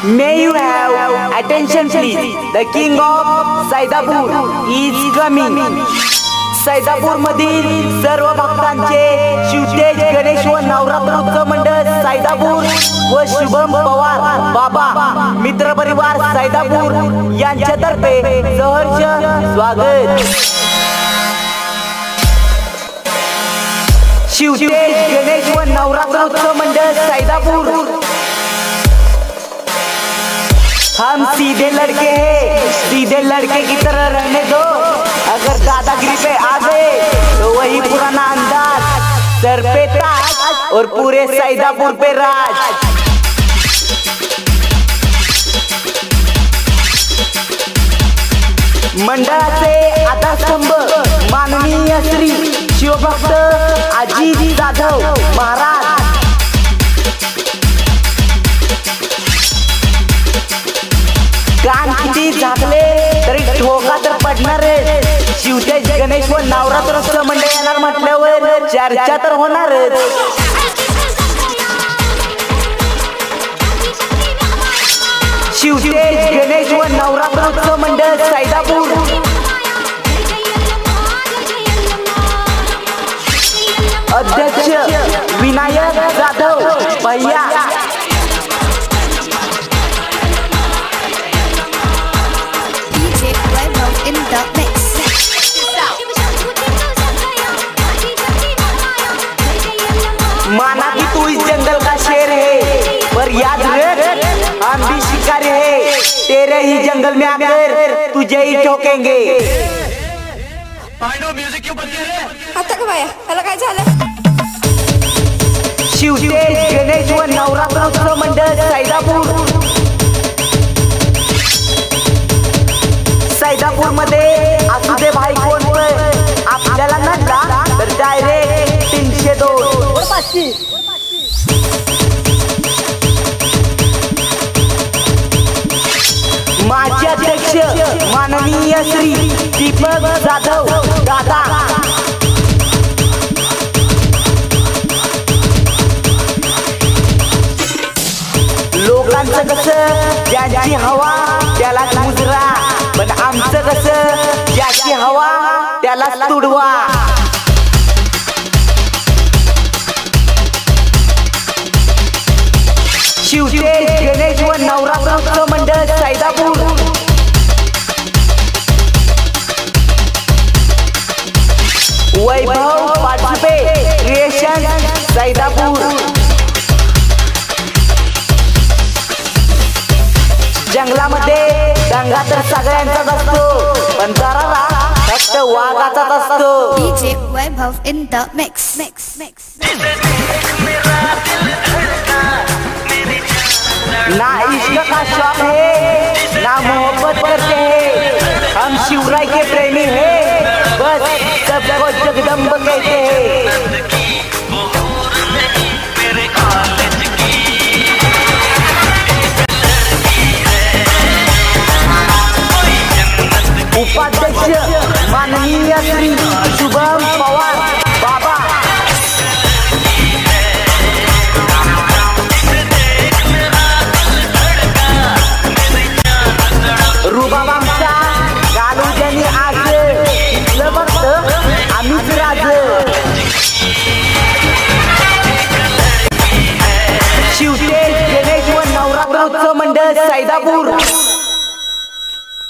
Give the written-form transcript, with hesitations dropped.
May you have attention please. The king of Saidapur is coming. Saidapur मधील सर्व भक्तांचे शिवतेज गणेश व नवरात्र उत्सव मंडळ सैदापूर व शुभम पवार बाबा मित्र परिवार सैदापूर यांच्यातर्फे सहर्ष स्वागत. शिवतेज गणेश व नवरात्र उत्सव मंडळ सैदापूर. हम सीधे लड़के हैं, सीधे लड़के की तरह रहने दो. अगर दादागिरी पे आ गए तो वही पुराना अंदाज, सर पे ताज और पूरे सैदापुर पे राज. मंडळाचे आधारस्तंभ माननीय श्री शिवभक्त अजित जाधव महाराज. कान किती झाकले तरी ठोका तर पडणार. शिवतेज गणेश व नवरात्र उत्सव मंडळ येणार म्हटल्यावर चर्चा तर होणारच. शिवतेज गणेश व नवरात्र उत्सव मंडळ सैदापूर. अध्यक्ष विनायक जाधव भैया. माना कि तू इस जंगल का शेर है, पर याद रख हम भी शिकारी है. तेरे ही जंगल में आकर तुझे ही ठोकेंगे. आता का बाया त्याला काय झालं? शिवतेज गणेश व नवरात्र उत्सव मंडळ सैदापूर. सैदापूर मध्ये असू दे भाई कोण पण, आपल्याला नसला तर डायरेक्ट 302. माजी अध्यक्ष माननीय श्री दीपक जाधव दादा. लोकांचं कसं ज्याची हवा त्याला मुजरा, पण आमचं कसं ज्याची हवा त्याला तुडवा. शिवतेज गणेश व नवरात्र उत्सव मंडळ सैदापूर. वैभव पाचपे क्रिएशन सैदापूर. जंगलामध्ये दंगा तर सगळ्यांचाच असतो, पण जरा फक्त वाघाचाच असतो. DJ Vaibhav in the mix. ना इश्क का शौक है ना मोहब्बत करते हैं, हम शिवराय के प्रेमी हैं, बस सबको जगदम्ब कहते हैं. उपाध्यक्ष माननीय श्री शुभम पवार बाबा. रुबाब आमचा गालू ज्यांनी आज इथलं बघत आम्हीच राज. शिवतेज गणेश व नवरात्र उत्सव मंडळ सैदापूर.